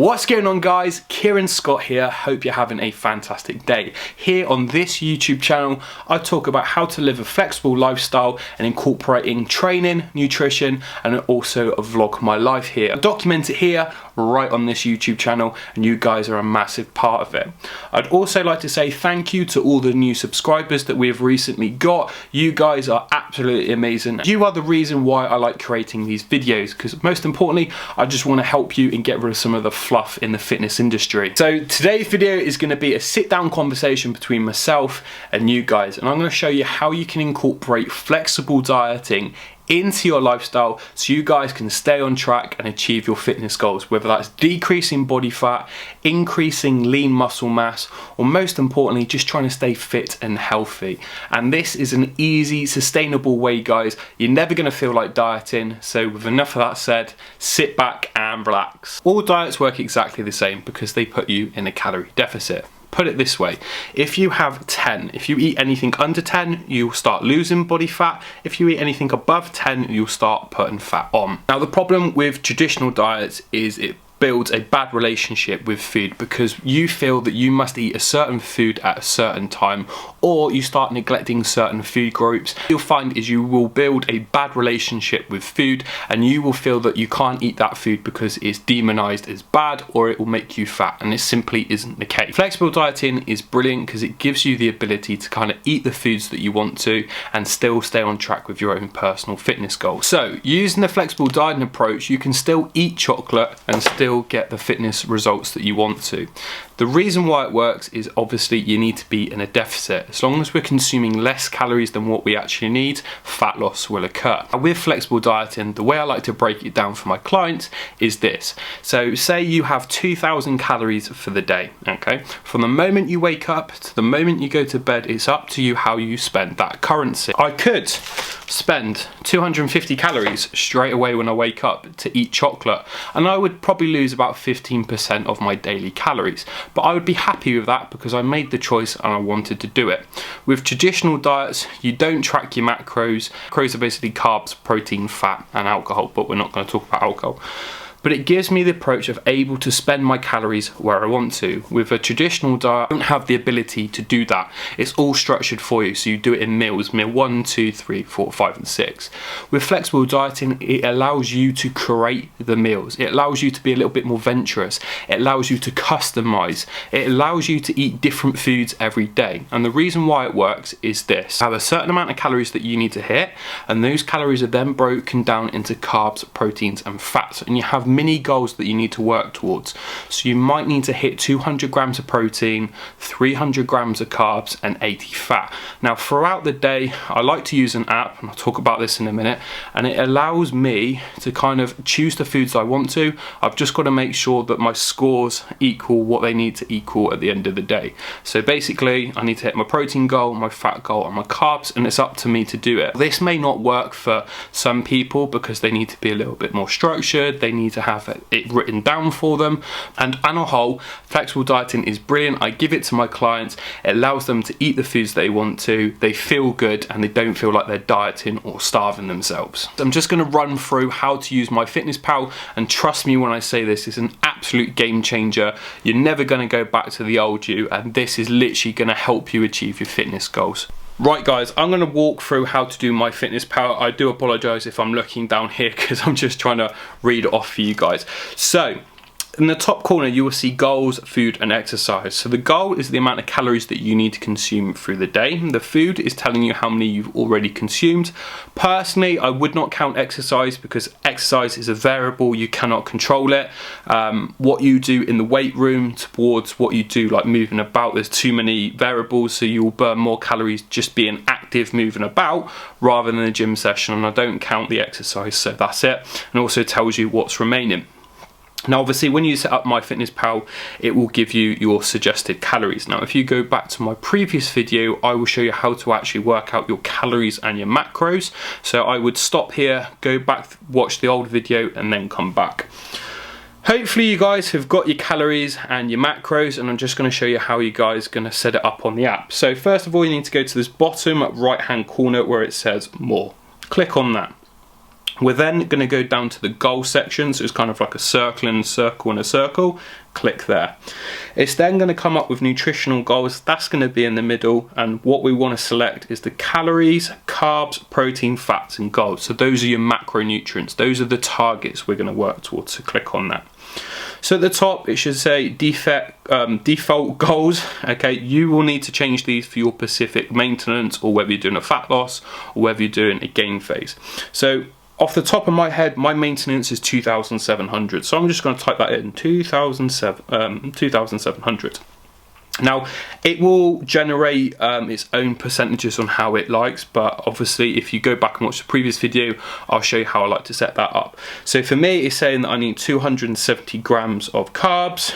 What's going on, guys? Kieran Scott here. Hope you're having a fantastic day. Here on this YouTube channel, I talk about how to live a flexible lifestyle and incorporating training, nutrition, and also vlog my life here. I document it here right on this YouTube channel, and you guys are a massive part of it. I'd also like to say thank you to all the new subscribers that we have recently got. You guys are absolutely amazing. You are the reason why I like creating these videos, because most importantly, I just want to help you and get rid of some of the fluff in the fitness industry. So today's video is going to be a sit-down conversation between myself and you guys, and I'm going to show you how you can incorporate flexible dieting into your lifestyle so you guys can stay on track and achieve your fitness goals, whether that's decreasing body fat, increasing lean muscle mass, or most importantly, just trying to stay fit and healthy. And this is an easy, sustainable way, guys. You're never gonna feel like dieting. So with enough of that said, sit back and relax. All diets work exactly the same because they put you in a calorie deficit. Put it this way, if you have 10, if you eat anything under 10, you'll start losing body fat. If you eat anything above 10, you'll start putting fat on. Now, the problem with traditional diets is it builds a bad relationship with food because you feel that you must eat a certain food at a certain time, or you start neglecting certain food groups. You'll find is you will build a bad relationship with food, and you will feel that you can't eat that food because it's demonized as bad or it will make you fat, and it simply isn't the case. Flexible dieting is brilliant because it gives you the ability to kind of eat the foods that you want to and still stay on track with your own personal fitness goals. So using the flexible dieting approach, you can still eat chocolate and still get the fitness results that you want to. The reason why it works is obviously you need to be in a deficit. As long as we're consuming less calories than what we actually need, fat loss will occur. With flexible dieting, the way I like to break it down for my clients is this. So say you have 2,000 calories for the day, okay? From the moment you wake up to the moment you go to bed, it's up to you how you spend that currency. I could spend 250 calories straight away when I wake up to eat chocolate, and I would probably lose about 15% of my daily calories. But I would be happy with that because I made the choice and I wanted to do it. With traditional diets, you don't track your macros. Macros are basically carbs, protein, fat, and alcohol, but we're not going to talk about alcohol. But it gives me the approach of able to spend my calories where I want to. With a traditional diet, I don't have the ability to do that. It's all structured for you, so you do it in meals, meal 1, 2, 3, 4, 5, and 6. With flexible dieting, it allows you to create the meals. It allows you to be a little bit more venturous. It allows you to customize. It allows you to eat different foods every day. And the reason why it works is this. You have a certain amount of calories that you need to hit, and those calories are then broken down into carbs, proteins, and fats. And you have mini goals that you need to work towards. So you might need to hit 200 grams of protein, 300 grams of carbs, and 80 fat. Now throughout the day, I like to use an app, and I'll talk about this in a minute, and it allows me to kind of choose the foods I want to. I've just got to make sure that my scores equal what they need to equal at the end of the day. So basically, I need to hit my protein goal, my fat goal, and my carbs, and it's up to me to do it. This may not work for some people because they need to be a little bit more structured. They need to have it written down for them, and on a whole, flexible dieting is brilliant. I give it to my clients. It allows them to eat the foods they want to, they feel good, and they don't feel like they're dieting or starving themselves. I'm just going to run through how to use MyFitnessPal, and trust me when I say this, it's an absolute game changer. You're never going to go back to the old you, and this is literally going to help you achieve your fitness goals. Right guys, I'm going to walk through how to do MyFitnessPal. I do apologise if I'm looking down here because I'm just trying to read it off for you guys. So, in the top corner you will see goals, food, and exercise. So the goal is the amount of calories that you need to consume through the day. The food is telling you how many you've already consumed. Personally, I would not count exercise because exercise is a variable, you cannot control it. What you do in the weight room towards what you do like moving about, there's too many variables, so you will burn more calories just being active, moving about, rather than a gym session, and I don't count the exercise, so that's it. And also tells you what's remaining. Now obviously when you set up MyFitnessPal, it will give you your suggested calories. Now if you go back to my previous video, I will show you how to actually work out your calories and your macros. So I would stop here, go back, watch the old video, and then come back. Hopefully you guys have got your calories and your macros, and I'm just going to show you how you guys are going to set it up on the app. So first of all, you need to go to this bottom right hand corner where it says more. Click on that. We're then going to go down to the goal section, so it's kind of like a circle and a circle and a circle. Click there. It's then going to come up with nutritional goals. That's going to be in the middle, and what we want to select is the calories, carbs, protein, fats and goals. So those are your macronutrients. Those are the targets we're going to work towards, so click on that. So at the top it should say default goals. Okay, you will need to change these for your specific maintenance, or whether you're doing a fat loss or whether you're doing a gain phase. So off the top of my head, my maintenance is 2,700. So I'm just going to type that in, 2,700. Now, it will generate its own percentages on how it likes, but obviously if you go back and watch the previous video, I'll show you how I like to set that up. So for me, it's saying that I need 270 grams of carbs,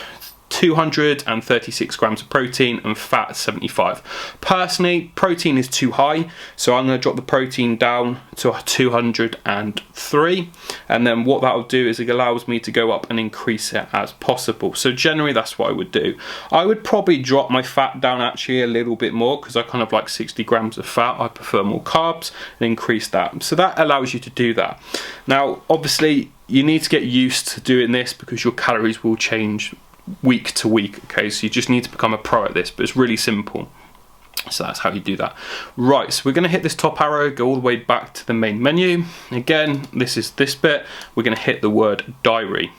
236 grams of protein, and fat 75. Personally, protein is too high, so I'm going to drop the protein down to 203, and then what that will do is it allows me to go up and increase it as possible. So generally that's what I would do. I would probably drop my fat down actually a little bit more, because I kind of like 60 grams of fat. I prefer more carbs, and increase that. So that allows you to do that. Now obviously you need to get used to doing this, because your calories will change week to week. Okay, so you just need to become a pro at this, but it's really simple. So that's how you do that. Right, so we're going to hit this top arrow, go all the way back to the main menu. Again, this is this bit. We're going to hit the word diary.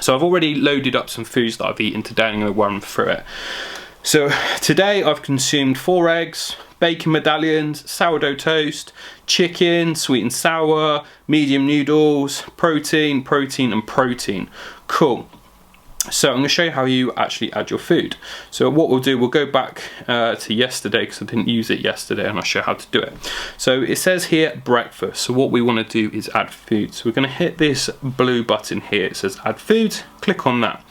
So I've already loaded up some foods that I've eaten today. I'm going to run through it. So today I've consumed 4 eggs, bacon medallions, sourdough toast, chicken, sweet and sour, medium noodles, protein, and protein. Cool. So I'm going to show you how you actually add your food. So what we'll do, we'll go back to yesterday, because I didn't use it yesterday, and I'll show you how to do it. So it says here breakfast. So what we want to do is add food. So we're going to hit this blue button here. It says add food. Click on that.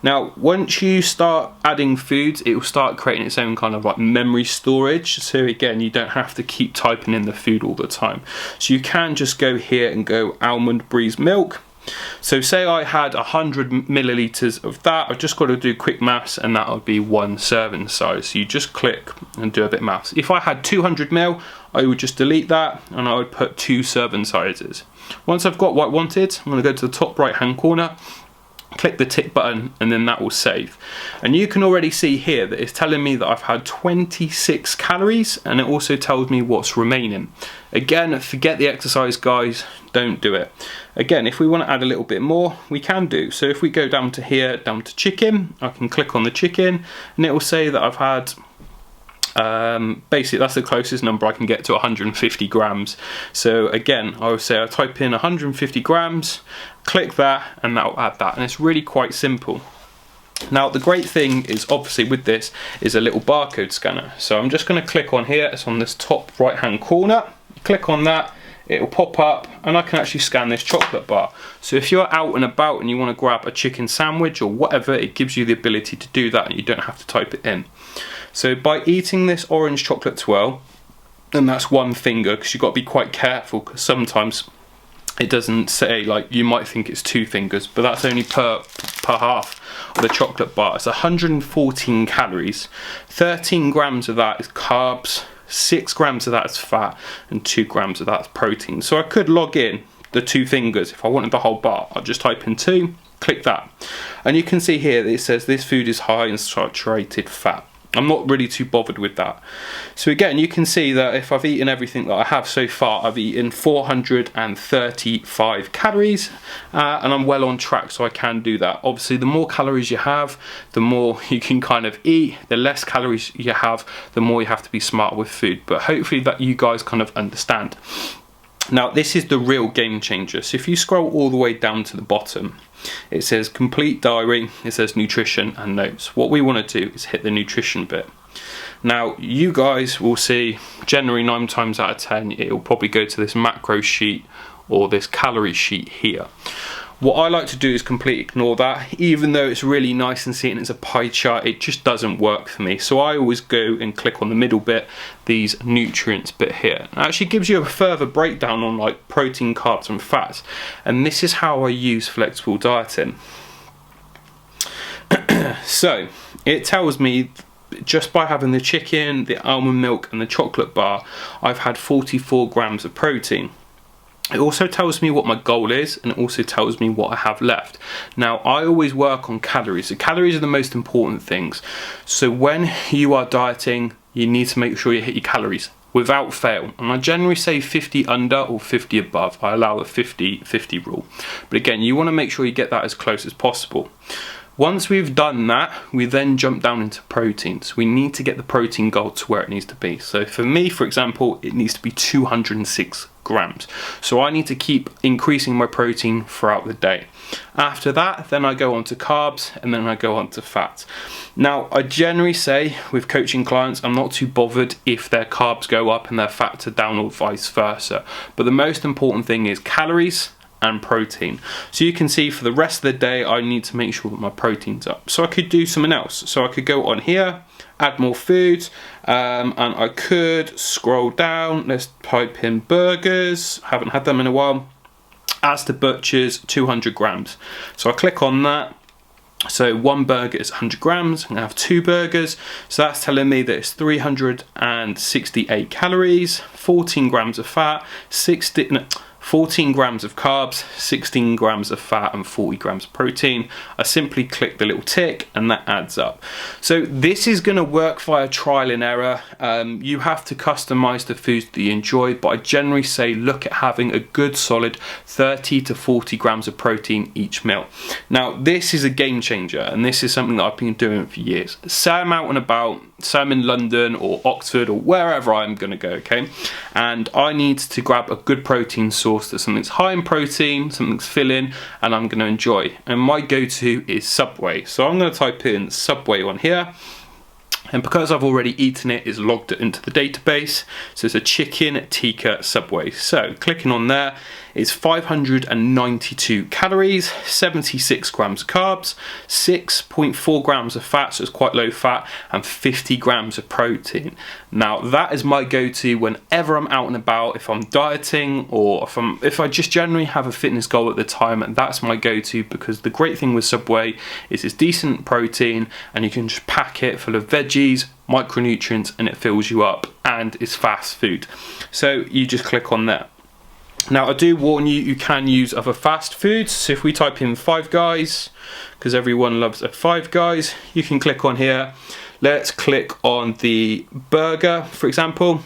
Now once you start adding foods, it will start creating its own kind of like memory storage. So again, you don't have to keep typing in the food all the time. So you can just go here and go almond breeze milk. So say I had 100 milliliters of that, I've just got to do quick maths, and that would be 1 serving size. So you just click and do a bit of maths. If I had 200 ml, I would just delete that, and I would put 2 serving sizes. Once I've got what I wanted, I'm going to go to the top right hand corner, click the tick button, and then that will save. And you can already see here that it's telling me that I've had 26 calories, and it also tells me what's remaining. Again, forget the exercise, guys, don't do it. Again, if we want to add a little bit more, we can do. So if we go down to here, down to chicken, I can click on the chicken, and it will say that I've had basically that's the closest number I can get to 150 grams. So again, I would say I type in 150 grams, click that, and that will add that, and it's really quite simple. Now the great thing is obviously with this is a little barcode scanner. So I'm just going to click on here, it's on this top right hand corner, click on that, it will pop up, and I can actually scan this chocolate bar. So if you're out and about and you want to grab a chicken sandwich or whatever, it gives you the ability to do that, and you don't have to type it in. So by eating this orange chocolate twirl, and that's 1 finger, because you've got to be quite careful, because sometimes it doesn't say, like, you might think it's 2 fingers, but that's only per half of the chocolate bar. It's 114 calories, 13 grams of that is carbs, 6 grams of that is fat, and 2 grams of that is protein. So I could log in the 2 fingers if I wanted the whole bar. I'll just type in 2, click that, and you can see here that it says this food is high in saturated fat. I'm not really too bothered with that. So again, you can see that if I've eaten everything that I have so far, I've eaten 435 calories, and I'm well on track, so I can do that. Obviously, the more calories you have, the more you can kind of eat. The less calories you have, the more you have to be smart with food. But hopefully that you guys kind of understand. Now, this is the real game changer. So if you scroll all the way down to the bottom, it says complete diary, it says nutrition and notes. What we want to do is hit the nutrition bit. Now, you guys will see generally 9 times out of 10, it will probably go to this macro sheet or this calorie sheet here. What I like to do is completely ignore that. Even though it's really nice and seeing it's a pie chart, it just doesn't work for me. So I always go and click on the middle bit, these nutrients bit here. It actually gives you a further breakdown on like protein, carbs and fats. And this is how I use flexible dieting. So it tells me just by having the chicken, the almond milk and the chocolate bar, I've had 44 grams of protein. It also tells me what my goal is, and it also tells me what I have left. Now, I always work on calories. So calories are the most important things. So when you are dieting, you need to make sure you hit your calories without fail. And I generally say 50 under or 50 above. I allow the 50-50 rule. But again, you want to make sure you get that as close as possible. Once we've done that, we then jump down into proteins. We need to get the protein goal to where it needs to be. So for me, for example, it needs to be 206 grams. So I need to keep increasing my protein throughout the day. After that, then I go on to carbs, and then I go on to fats. Now, I generally say with coaching clients, I'm not too bothered if their carbs go up and their fats are down, or vice versa. But the most important thing is calories and protein. So you can see for the rest of the day, I need to make sure that my protein's up. So I could do something else. So I could go on here, add more foods, and I could scroll down. Let's type in burgers. Haven't had them in a while. Asda Butchers, 200 grams. So I click on that. So one burger is 100 grams. I'm gonna have 2 burgers. So that's telling me that it's 368 calories, 14 grams of fat, 14 grams of carbs, 16 grams of fat, and 40 grams of protein. I simply click the little tick and that adds up. So this is going to work via trial and error. You have to customize the foods that you enjoy, but I generally say look at having a good solid 30 to 40 grams of protein each meal. Now this is a game changer, and this is something that I've been doing for years. Say I'm out and about, say I'm in London or Oxford or wherever I'm going to go, okay, and I need to grab a good protein source, that something's high in protein, something's filling, and I'm going to enjoy. And my go-to is Subway. So I'm going to type in Subway on here. And because I've already eaten it, it's logged it into the database. So it's a chicken tikka Subway. So clicking on there, it's 592 calories, 76 grams of carbs, 6.4 grams of fat, so it's quite low fat, and 50 grams of protein. Now that is my go-to whenever I'm out and about, if I'm dieting, or if I just generally have a fitness goal at the time, and that's my go-to, because the great thing with Subway is it's decent protein, and you can just pack it full of veggies, micronutrients, and it fills you up, and it's fast food. So you just click on there. Now I do warn you, you can use other fast foods. So if we type in Five Guys, because everyone loves a Five Guys, you can click on here. Let's click on the burger, for example.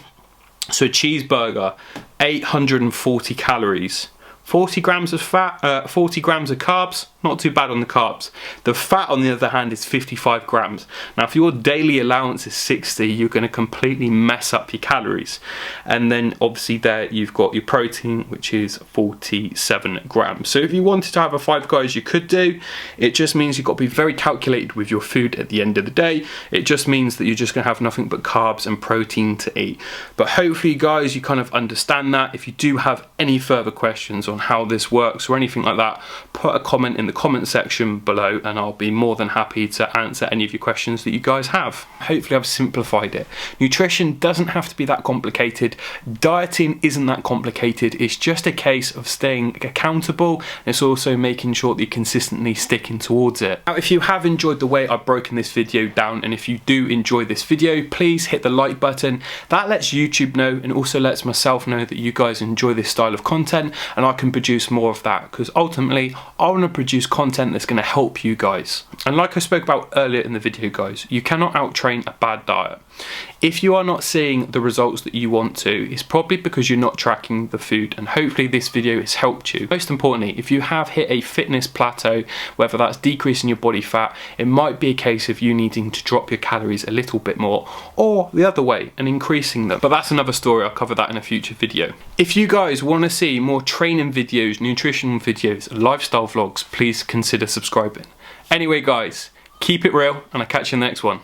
So cheeseburger, 840 calories, 40 grams of fat, 40 grams of carbs, not too bad on the carbs. The fat, on the other hand, is 55 grams. Now, if your daily allowance is 60, you're going to completely mess up your calories. And then, obviously, there you've got your protein, which is 47 grams. So if you wanted to have a Five Guys, you could do. It just means you've got to be very calculated with your food at the end of the day. It just means that you're just going to have nothing but carbs and protein to eat. But hopefully, guys, you kind of understand that. If you do have any further questions on how this works or anything like that, put a comment in the comment section below, and I'll be more than happy to answer any of your questions that you guys have. Hopefully I've simplified it. Nutrition doesn't have to be that complicated. Dieting isn't that complicated. It's just a case of staying accountable. It's also making sure that you're consistently sticking towards it. Now, if you have enjoyed the way I've broken this video down, and if you do enjoy this video, please hit the like button. That lets YouTube know, and also lets myself know that you guys enjoy this style of content, and I can produce more of that, because ultimately I want to produce content that's going to help you guys. And like I spoke about earlier in the video, guys, you cannot out-train a bad diet. If you are not seeing the results that you want to, it's probably because you're not tracking the food, and hopefully this video has helped you. Most importantly, if you have hit a fitness plateau, whether that's decreasing your body fat, it might be a case of you needing to drop your calories a little bit more, or the other way and increasing them. But that's another story. I'll cover that in a future video. If you guys want to see more training videos, nutrition videos, lifestyle vlogs, please consider subscribing. Anyway, guys, keep it real, and I'll catch you in the next one.